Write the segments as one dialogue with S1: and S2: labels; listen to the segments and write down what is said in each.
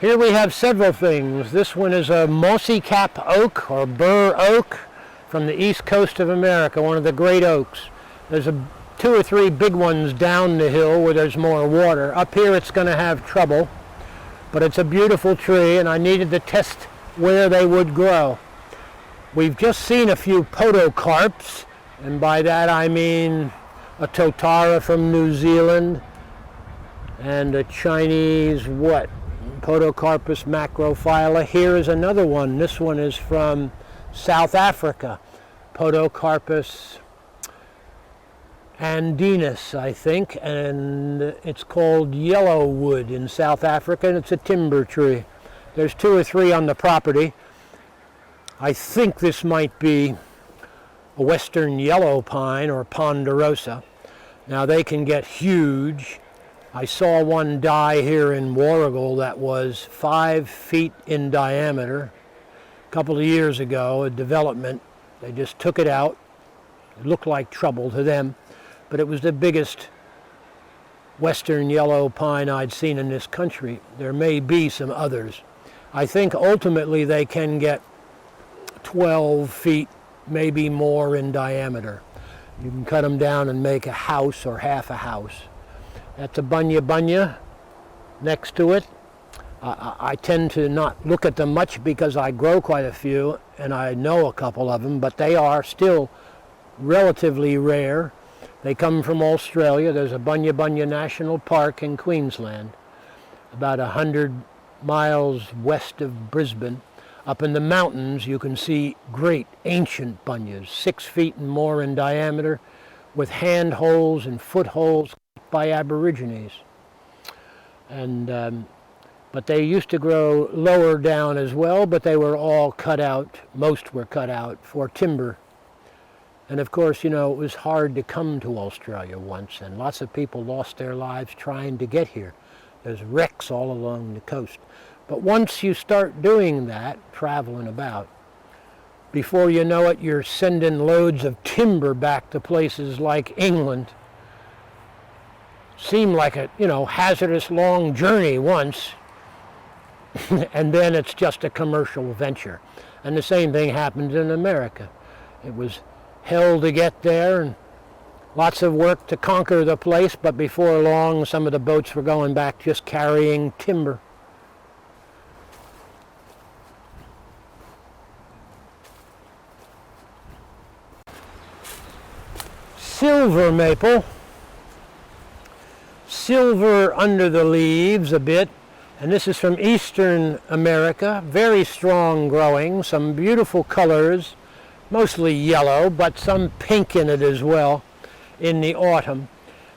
S1: Here we have several things. This one is a Mossy Cap Oak or Burr Oak from the east coast of America, one of the great oaks. There's two or three big ones down the hill where there's more water. Up here it's going to have trouble, but it's a beautiful tree and I needed to test where they would grow. We've just seen a few podocarps, and by that I mean a totara from New Zealand and a Chinese Podocarpus macrophylla. Here is another one. This one is from South Africa, Podocarpus Anise, I think, and it's called yellowwood in South Africa, and it's a timber tree. There's two or three on the property. I think this might be a western yellow pine or ponderosa. Now they can get huge. I saw one die here in Warragul that was 5 feet in diameter a couple of years ago, a development. They just took it out. It looked like trouble to them, but it was the biggest western yellow pine I'd seen in this country. There may be some others. I think ultimately they can get 12 feet, maybe more in diameter. You can cut them down and make a house or half a house. That's a bunya next to it. I tend to not look at them much because I grow quite a few and I know a couple of them, but they are still relatively rare. They come from Australia. There's a bunya National Park in Queensland, about 100 miles west of Brisbane. Up in the mountains you can see great ancient bunyas, 6 feet and more in diameter, with hand holes and footholds by Aborigines. And but they used to grow lower down as well, but they were all cut out, most were cut out for timber. And of course, you know, it was hard to come to Australia once, and lots of people lost their lives trying to get here. There's wrecks all along the coast. But once you start doing that, traveling about, before you know it, you're sending loads of timber back to places like England. Seemed like a, hazardous long journey once, and then it's just a commercial venture. And the same thing happened in America. It was hell to get there and lots of work to conquer the place, but before long some of the boats were going back just carrying timber. Silver maple. Silver under the leaves a bit, and this is from eastern America, very strong growing, some beautiful colors, mostly yellow, but some pink in it as well in the autumn.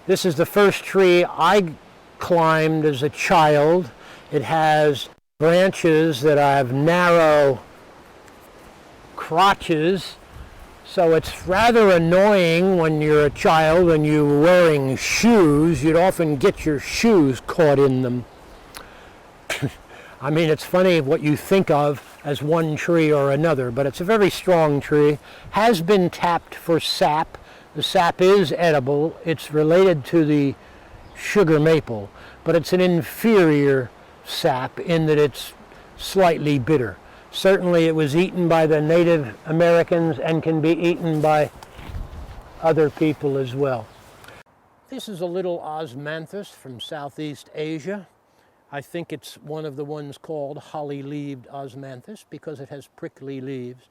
S1: This is the first tree I climbed as a child. It has branches that have narrow crotches, so it's rather annoying when you're a child and you're wearing shoes. You'd often get your shoes caught in them. I mean, it's funny what you think of as one tree or another, but it's a very strong tree. Has been tapped for sap. The sap is edible. It's related to the sugar maple, but it's an inferior sap in that it's slightly bitter. Certainly it was eaten by the Native Americans and can be eaten by other people as well. This is a little osmanthus from Southeast Asia. I think it's one of the ones called holly-leaved osmanthus because it has prickly leaves.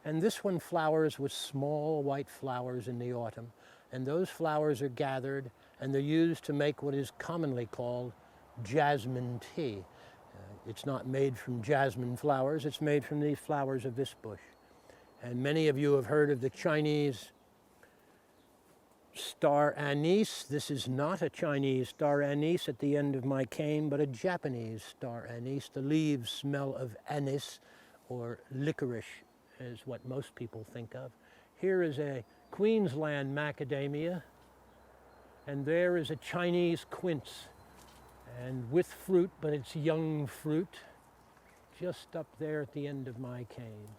S1: And this one flowers with small white flowers in the autumn. And those flowers are gathered and they're used to make what is commonly called jasmine tea. It's not made from jasmine flowers, it's made from the flowers of this bush. And many of you have heard of the Chinese star anise. This is not a Chinese star anise at the end of my cane, but a Japanese star anise. The leaves smell of anise, or licorice is what most people think of. Here is a Queensland macadamia, and there is a Chinese quince. And with fruit, but it's young fruit, just up there at the end of my cane.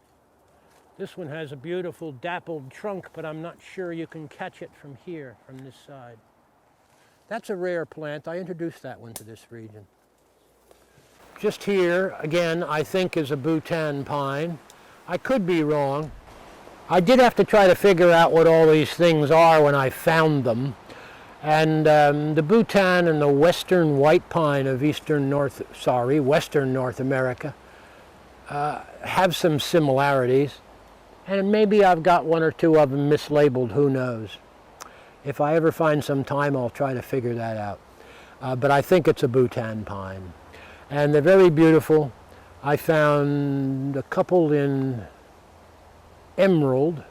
S1: This one has a beautiful dappled trunk, but I'm not sure you can catch it from here, from this side. That's a rare plant. I introduced that one to this region. just here, again, I think is a Bhutan pine. I could be wrong. I did have to try to figure out what all these things are when I found them. And the Bhutan and the western white pine of western North America have some similarities. And maybe I've got one or two of them mislabeled, who knows. If I ever find some time, I'll try to figure that out. But I think it's a Bhutan pine. And they're very beautiful. I found a couple in emerald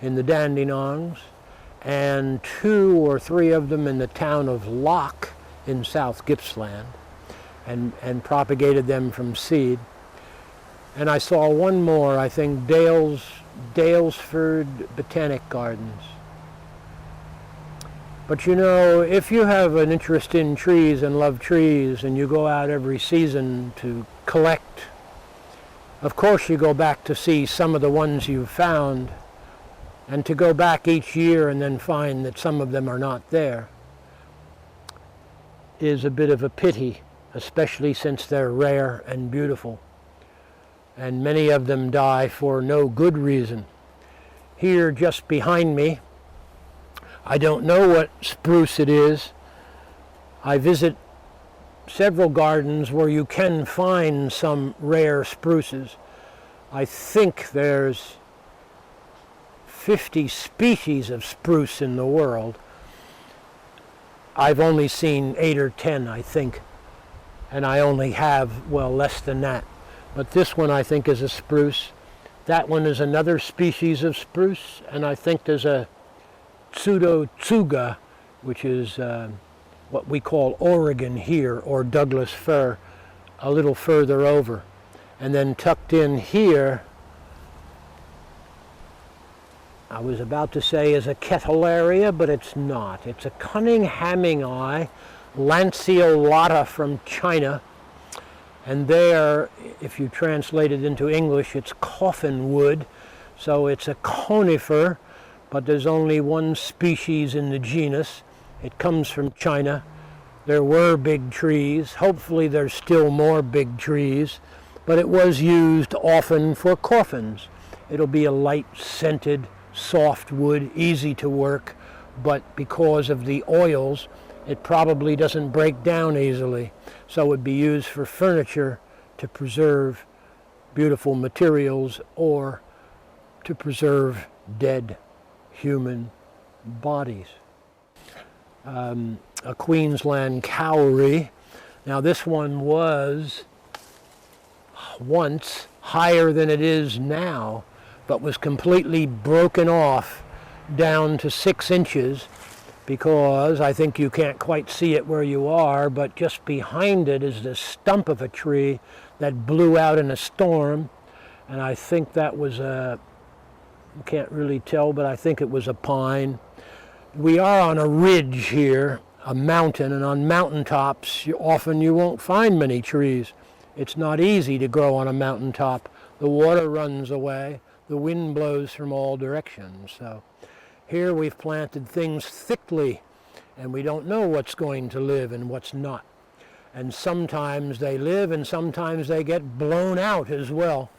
S1: in the Dandenongs, and 2 or 3 of them in the town of Loch in South Gippsland, and propagated them from seed. And I saw one more, I think, Dalesford Botanic Gardens. But you know, if you have an interest in trees and love trees and you go out every season to collect, of course you go back to see some of the ones you've found, and to go back each year and then find that some of them are not there is a bit of a pity, especially since they're rare and beautiful. And many of them die for no good reason. Here just behind me, I don't know what spruce it is. I visit several gardens where you can find some rare spruces. I think there's 50 species of spruce in the world. I've only seen 8 or 10, I think, and I only have, well, less than that. But this one I think is a spruce. That one is another species of spruce, and I think there's a Tsuga, which is what we call Oregon here, or Douglas fir, a little further over. And then tucked in here, I was about to say is a Kettleria, but it's not. It's a Cunninghamii lanceolata from China. And there, if you translate it into English, it's coffin wood. So it's a conifer, but there's only one species in the genus. It comes from China. There were big trees. Hopefully there's still more big trees, but it was used often for coffins. It'll be a light scented, soft wood, easy to work, but because of the oils, it probably doesn't break down easily. So it would be used for furniture to preserve beautiful materials or to preserve dead human bodies. A Queensland Cowrie. Now this one was once higher than it is now, but was completely broken off down to 6 inches, because I think you can't quite see it where you are, but just behind it is the stump of a tree that blew out in a storm, and I think that was a, can't really tell, but I think it was a pine. We are on a ridge here, a mountain, and on mountaintops often you won't find many trees. It's not easy to grow on a mountaintop. The water runs away, the wind blows from all directions. So here we've planted things thickly, and we don't know what's going to live and what's not. And sometimes they live and sometimes they get blown out as well.